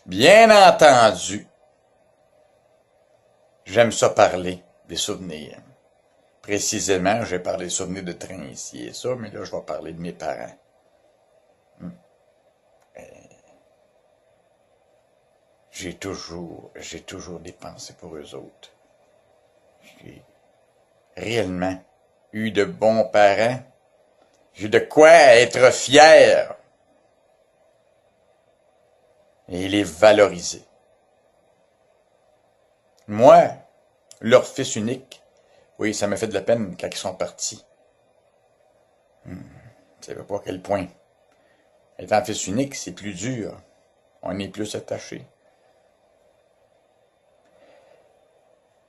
Bien entendu, j'aime ça parler des souvenirs. Précisément, j'ai parlé des souvenirs de train ici et ça, mais là, je vais parler de mes parents. J'ai toujours des pensées pour eux autres. J'ai réellement eu de bons parents. J'ai de quoi être fier et les valoriser. Moi, leur fils unique, oui, ça m'a fait de la peine quand ils sont partis. Je ne savais pas à quel point. Étant fils unique, c'est plus dur. On est plus attaché.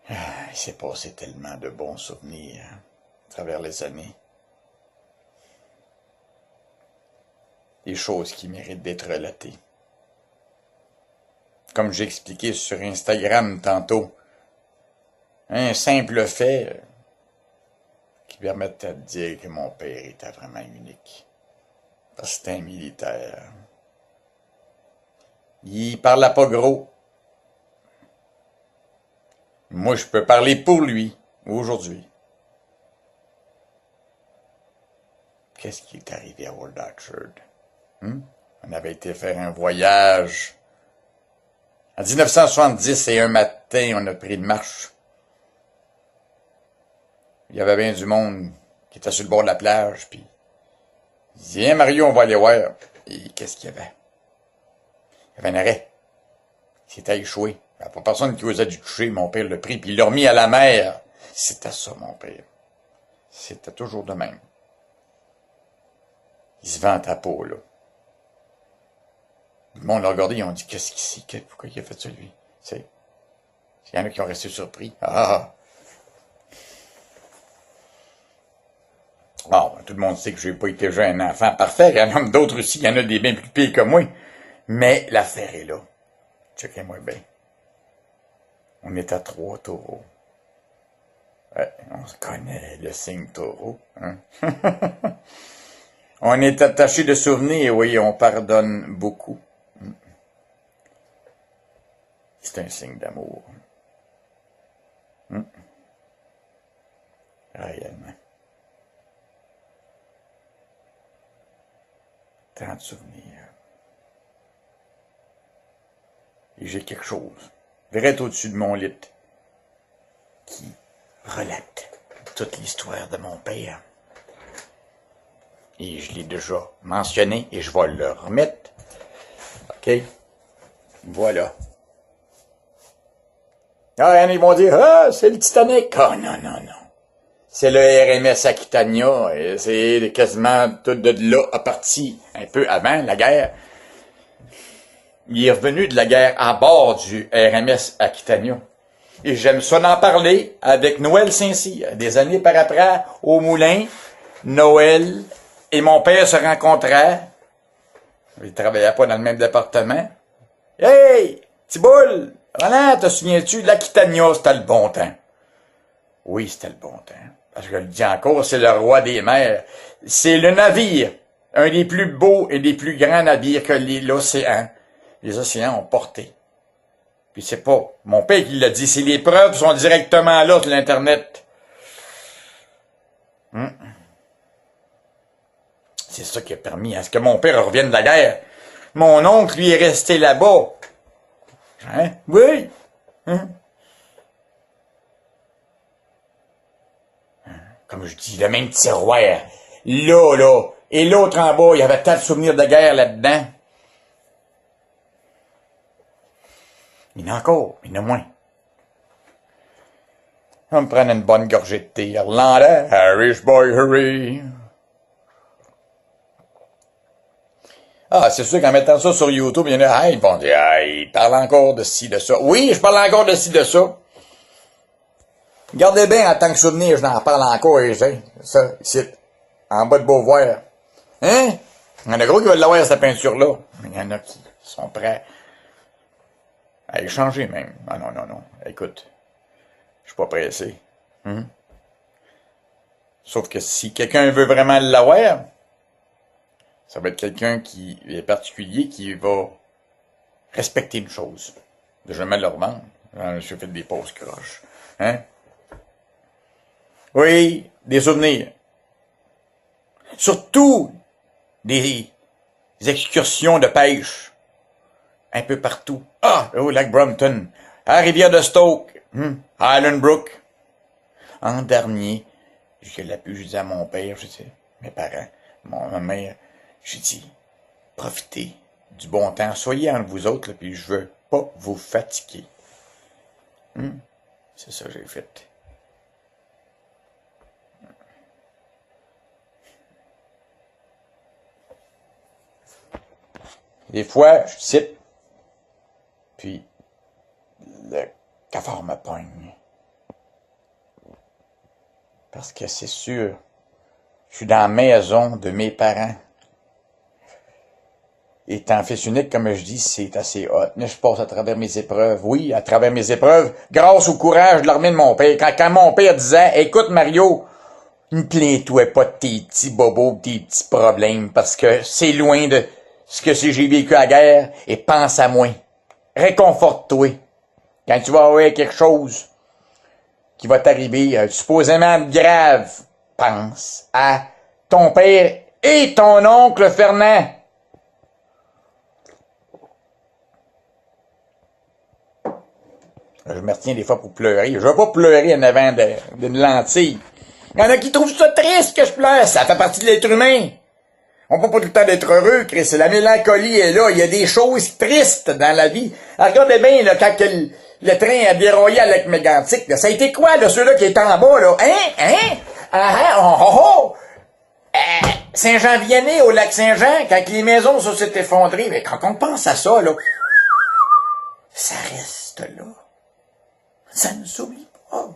Il s'est passé tellement de bons souvenirs à travers les années. Des choses qui méritent d'être relatées. Comme j'ai expliqué sur Instagram tantôt, un simple fait qui permettait de dire que mon père était vraiment unique. Parce que c'était un militaire. Il parlait pas gros. Moi, je peux parler pour lui, aujourd'hui. Qu'est-ce qui est arrivé à Old Oxford? On avait été faire un voyage. En 1970, et un matin, on a pris une marche. Il y avait bien du monde qui était sur le bord de la plage, puis il dit, viens Mario, on va aller voir. Et qu'est-ce qu'il y avait? Il y avait un arrêt. Il s'était échoué. Il n'y a pas personne qui osait du toucher. Mon père l'a pris, puis il l'a remis à la mer. C'était ça, mon père. C'était toujours de même. Il se vantait à peau, là. Le monde l'a regardé, ils ont dit, qu'est-ce qu'il c'est? Pourquoi il a fait ça, lui? Il y en a qui ont resté surpris. Bon, tout le monde sait que j'ai pas été un enfant parfait. Il y en a d'autres aussi. Il y en a des bien plus pires que moi. Mais l'affaire est là. Checkez-moi bien. On est à 3 taureaux. Ouais, on se connaît le signe taureau. Hein? On est attaché de souvenirs, oui, on pardonne beaucoup. C'est un signe d'amour. Réellement. Tant de souvenirs. Et j'ai quelque chose, direct au-dessus de mon lit, qui relate toute l'histoire de mon père. Et je l'ai déjà mentionné et je vais le remettre. OK? Voilà. Ah, ils vont dire, ah, c'est le Titanic. Ah, non, non, non. C'est le RMS Aquitania. Et c'est quasiment tout de là à parti un peu avant la guerre. Il est revenu de la guerre à bord du RMS Aquitania. Et j'aime ça d'en parler avec Noël Saint-Cyr. Des années par après, au moulin, Noël et mon père se rencontraient. Ils travaillaient pas dans le même département. Hey! Tiboule! Roland, te souviens-tu de l'Aquitania? C'était le bon temps. Oui, c'était le bon temps. Parce que je le dis encore, c'est le roi des mers. C'est le navire. Un des plus beaux et des plus grands navires que l'océan. Les océans ont porté. Puis c'est pas mon père qui l'a dit, c'est les preuves sont directement là sur l'Internet. C'est ça qui a permis à ce que mon père revienne de la guerre. Mon oncle, lui, est resté là-bas. Hein? Oui. Comme je dis, le même tiroir. Là. Et l'autre en bas, il y avait tant de souvenirs de guerre là-dedans. Il y en a encore, il y en a moins. On va me prendre une bonne gorgée de thé irlandais. Irish boy, hurry. Ah, c'est sûr qu'en mettant ça sur YouTube, il y en a, ils vont dire, il parle encore de ci, de ça. Oui, je parle encore de ci, de ça. Regardez bien, en tant que souvenir, je n'en parle encore, et j'ai ça, ici, en bas de Beauvoir. Hein? Il y en a gros qui veulent l'avoir, cette peinture-là. Mais il y en a qui sont prêts à échanger, même. Ah non, non, non. Écoute, je suis pas pressé. Sauf que si quelqu'un veut vraiment l'avoir, ça va être quelqu'un qui est particulier, qui va respecter une chose. De jamais leur vendre. Je suis fait des pauses croches. Hein? Oui, des souvenirs. Surtout des excursions de pêche. Un peu partout. Ah, au lac Brompton, à la rivière de Stoke, à Island Brook. En dernier, je l'ai pu, je dis à mon père, je dis, mes parents, ma mère, j'ai dit, profitez du bon temps, soyez entre vous autres, là, puis je veux pas vous fatiguer. C'est ça que j'ai fait. Des fois, je cite, puis le cafard me pogne. Parce que c'est sûr, je suis dans la maison de mes parents. Étant fils unique, comme je dis, c'est assez hot. Mais je passe à travers mes épreuves. Oui, à travers mes épreuves, grâce au courage de l'armée de mon père. Quand mon père disait, écoute Mario, ne plains-toi pas de tes petits bobos, de tes petits problèmes, parce que c'est loin de ce que j'ai vécu à la guerre, et pense à moi. Réconforte-toi. Quand tu vas avoir quelque chose qui va t'arriver, supposément grave, pense à ton père et ton oncle Fernand. Je me retiens des fois pour pleurer. Je vais pas pleurer en avant d'une lentille. Il y en a qui trouvent ça triste que je pleure. Ça fait partie de l'être humain. On peut pas tout le temps d'être heureux, Chris. La mélancolie est là. Il y a des choses tristes dans la vie. Alors, regardez bien, là, quand le train a déroulé à Lac Mégantic, là, ça a été quoi, là, ceux-là qui étaient en bas, là? Saint-Jean-Vianney, au lac Saint-Jean, quand les maisons se sont effondrées, mais quand on pense à ça, là, ça reste là. Ça ne s'oublie pas.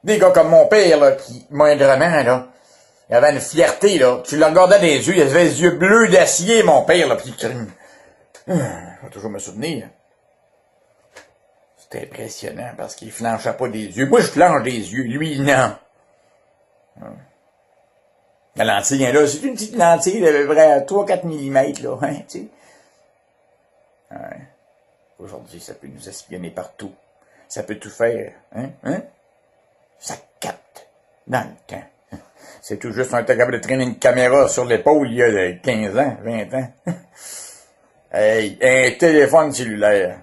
Des gars comme mon père, là, qui, moindrement, là, il avait une fierté, là. Tu le regardais dans les yeux, il avait les yeux bleus d'acier, mon père, là, pis je vais toujours me souvenir. C'était impressionnant, parce qu'il flanchait pas des yeux. Moi, je flanche des yeux. Lui, non. La lentille, là, c'est une petite lentille de vrai 3-4 mm, là, hein, tu sais. Ouais. Aujourd'hui, ça peut nous espionner partout. Ça peut tout faire, hein? Ça capte dans le temps. C'est tout juste, on était capable de traîner une caméra sur l'épaule il y a 15 ans, 20 ans. Hey, un téléphone cellulaire.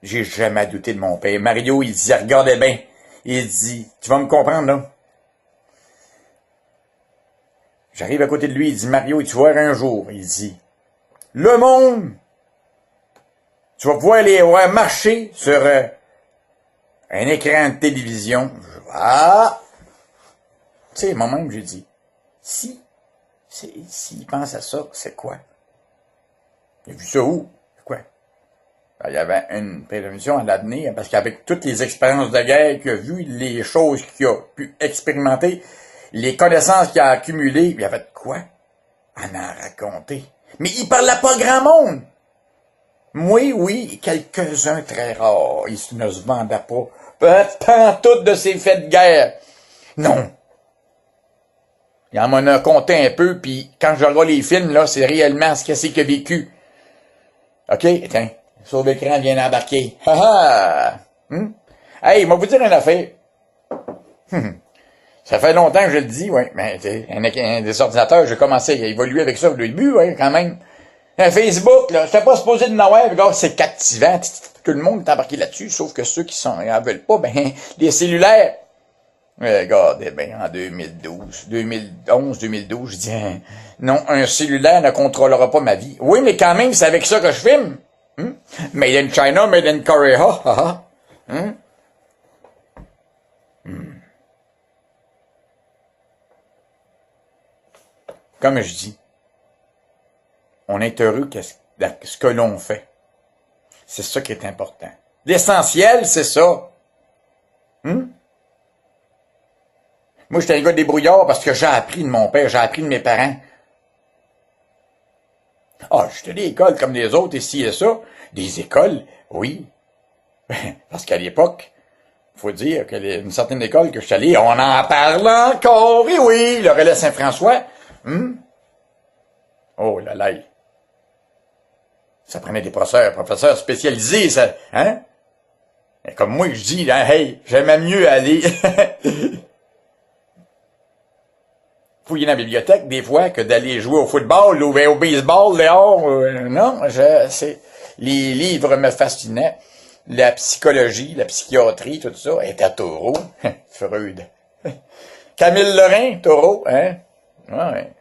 J'ai jamais douté de mon père. Mario, il dit, regardez bien. Il dit, tu vas me comprendre, là? J'arrive à côté de lui, il dit, Mario, tu vas voir un jour. Il dit, le monde, tu vas pouvoir les voir marcher sur un écran de télévision. Ah! Tu sais, moi-même, j'ai dit, s'il pense à ça, c'est quoi? Il a vu ça où? C'est quoi? Alors, il y avait une prévention à l'avenir, parce qu'avec toutes les expériences de guerre qu'il a vues, les choses qu'il a pu expérimenter, les connaissances qu'il a accumulées, il y avait de quoi? À en raconter. Mais il parlait pas grand monde. Oui, quelques-uns très rares. Ils ne se vendaient pas toutes de ces faits de guerre. Non. Il en a compté un peu, puis quand je regarde les films, là, c'est réellement ce que c'est qu'il a vécu. OK? Tiens, sur l'écran vient d'embarquer. Ha ha! Hey, moi vous dire une affaire. Ça fait longtemps que je le dis, oui. Mais un des ordinateurs, j'ai commencé à évoluer avec ça au début, oui, quand même. Un Facebook, là, j'étais pas supposé de n'avoir, regarde, c'est captivant. Tout le monde est embarqué là-dessus, sauf que ceux qui en veulent pas, ben, les cellulaires. Regardez, ben, en 2011, 2012, je dis, non, un cellulaire ne contrôlera pas ma vie. Oui, mais quand même, c'est avec ça que je filme. Made in China, made in Korea, Comme je dis, on est heureux dans ce que l'on fait. C'est ça qui est important. L'essentiel, c'est ça. Moi, j'étais un gars débrouillard parce que j'ai appris de mon père, j'ai appris de mes parents. Ah, j'étais à l'école comme les autres, ici et ça. Des écoles, oui. Parce qu'à l'époque, faut dire qu'une certaine école que je suis allé, on en parle encore, et oui, le Relais Saint-François. Oh là là. Ça prenait des professeurs spécialisés, ça, hein? Et comme moi, je dis, hein, hey, j'aimais mieux aller fouiller dans la bibliothèque des fois que d'aller jouer au football ou au baseball dehors. Non, les livres me fascinaient. La psychologie, la psychiatrie, tout ça, était Taureau. Freud. Camille Lorrain, Taureau, hein? Ouais.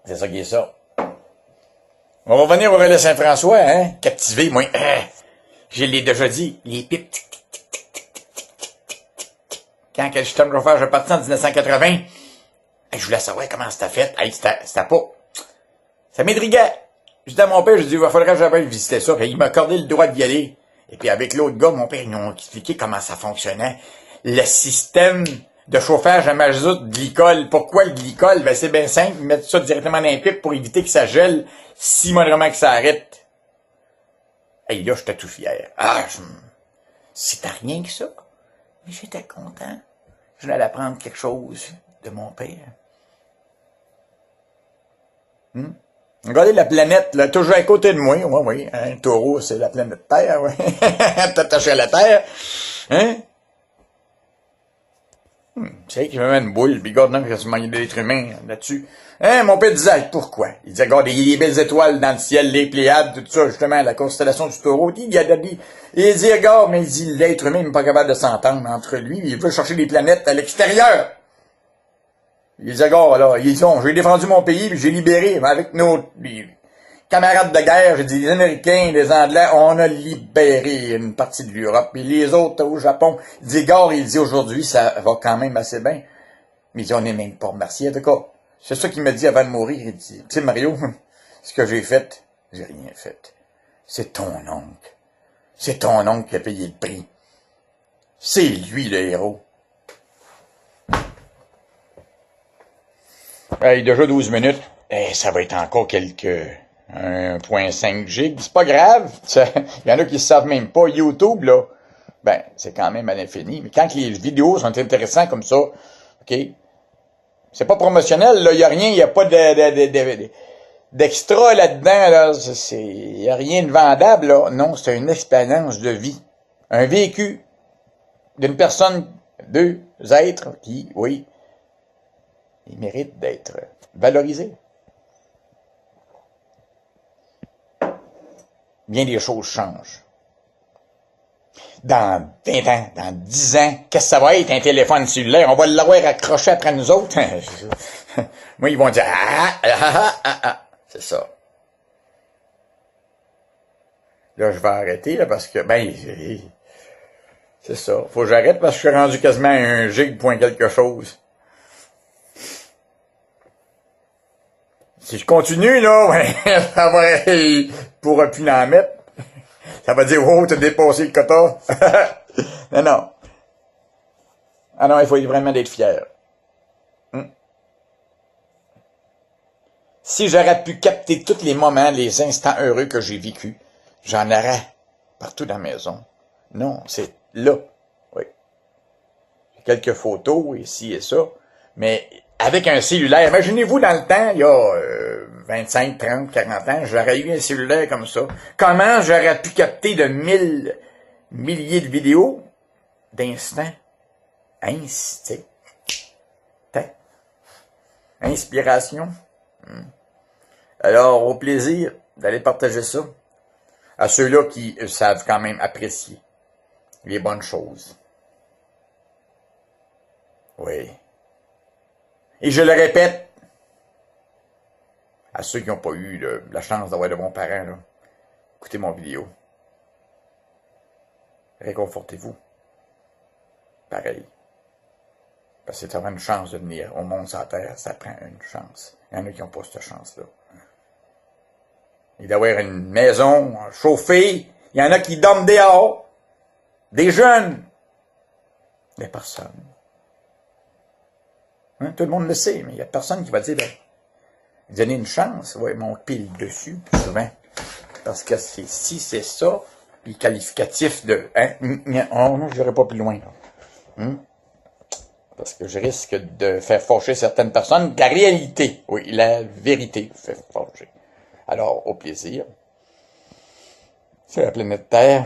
C'est ça qui est ça. On va revenir au relais Saint-François, hein? Captivé, moi. Je l'ai déjà dit. Les pipes. Quand je suis homme chauffeur, je suis parti en 1980. Je voulais savoir comment c'était fait. C'était pas... Ça m'intriguait. Je dis à mon père, je dis, il faudrait que j'aille visiter ça. Puis il m'a accordé le droit d'y aller. Et puis avec l'autre gars, mon père, ils nous ont expliqué comment ça fonctionnait. Le système de chauffage à mazout de glycol. Pourquoi le glycol? Ben c'est bien simple. Ils mettent ça directement dans les pipes pour éviter que ça gèle si moindrement que ça arrête. Et là, j'étais tout fier. C'était rien que ça. Mais j'étais content. Je voulais apprendre quelque chose de mon père. Regardez la planète, là, toujours à côté de moi. Oui. Un taureau, c'est la planète Terre, oui. T'es attaché à la Terre. Hein? Tu sais qu'il me met une boule, puis regarde, non, il y a des êtres humains là-dessus. Hein, mon père disait, pourquoi? Il disait, regarde, il y a des belles étoiles dans le ciel, les Pléiades, tout ça, justement, la constellation du taureau. Il dit, regarde, mais il dit, l'être humain n'est pas capable de s'entendre entre lui, il veut chercher des planètes à l'extérieur. Il disait, regarde, alors, ils sont, j'ai défendu mon pays, puis j'ai libéré, avec nos camarades de guerre, j'ai dit, les Américains, les Anglais, on a libéré une partie de l'Europe, puis les autres au Japon. Il dit, regarde, il dit, aujourd'hui, ça va quand même assez bien. Mais il dit, on n'est même pas remercié, en tout cas. C'est ça qu'il m'a dit avant de mourir. Il dit, tu sais, Mario, ce que j'ai fait, j'ai rien fait. C'est ton oncle. C'est ton oncle qui a payé le prix. C'est lui le héros. Hey, déjà 12 minutes. Ça va être encore quelques 1.5 gigs. C'est pas grave. Il y en a qui ne savent même pas. YouTube, là, ben, c'est quand même à l'infini. Mais quand les vidéos sont intéressantes comme ça, OK? C'est pas promotionnel, là. Il n'y a rien, il n'y a pas d'extra là-dedans, là. Il n'y a rien de vendable, là. Non, c'est une expérience de vie. Un vécu d'une personne, deux êtres qui, oui, ils méritent d'être valorisés. Bien des choses changent. Dans 20 ans, dans 10 ans, qu'est-ce que ça va être un téléphone cellulaire? On va l'avoir accroché après nous autres. Moi, ils vont dire, c'est ça. Là, je vais arrêter, là, parce que, ben, c'est ça. Faut que j'arrête parce que je suis rendu quasiment à 1 gig point quelque chose. Si je continue, là, ouais, ça va, pourra plus en mettre. Ça va dire, oh, t'as dépassé le quota. Non. Ah non, il faut vraiment être fier. Si j'aurais pu capter tous les moments, les instants heureux que j'ai vécus, j'en aurais partout dans la maison. Non, c'est là. Oui. J'ai quelques photos, ici et ça. Mais avec un cellulaire, imaginez-vous dans le temps, il y a 25, 30, 40 ans, j'aurais eu un cellulaire comme ça. Comment j'aurais pu capter de milliers de vidéos d'instants? Inspiration. Alors, au plaisir d'aller partager ça à ceux-là qui savent quand même apprécier les bonnes choses. Oui. Et je le répète, à ceux qui n'ont pas eu la chance d'avoir de bons parents, là, écoutez mon vidéo. Réconfortez-vous. Pareil. Parce que c'est vraiment une chance de venir au monde sur Terre, ça prend une chance. Il y en a qui n'ont pas cette chance-là. Et d'avoir une maison chauffée, il y en a qui dorment dehors. Des jeunes. Des personnes. Hein, tout le monde le sait, mais il n'y a personne qui va dire, ben, donner une chance, ouais, mais on pile dessus, plus souvent. Parce que si c'est ça, puis qualificatif de, oh non, je n'irai pas plus loin, là. parce que je risque de faire fâcher certaines personnes. La réalité, oui, la vérité fait fâcher. Alors, au plaisir. C'est la planète Terre.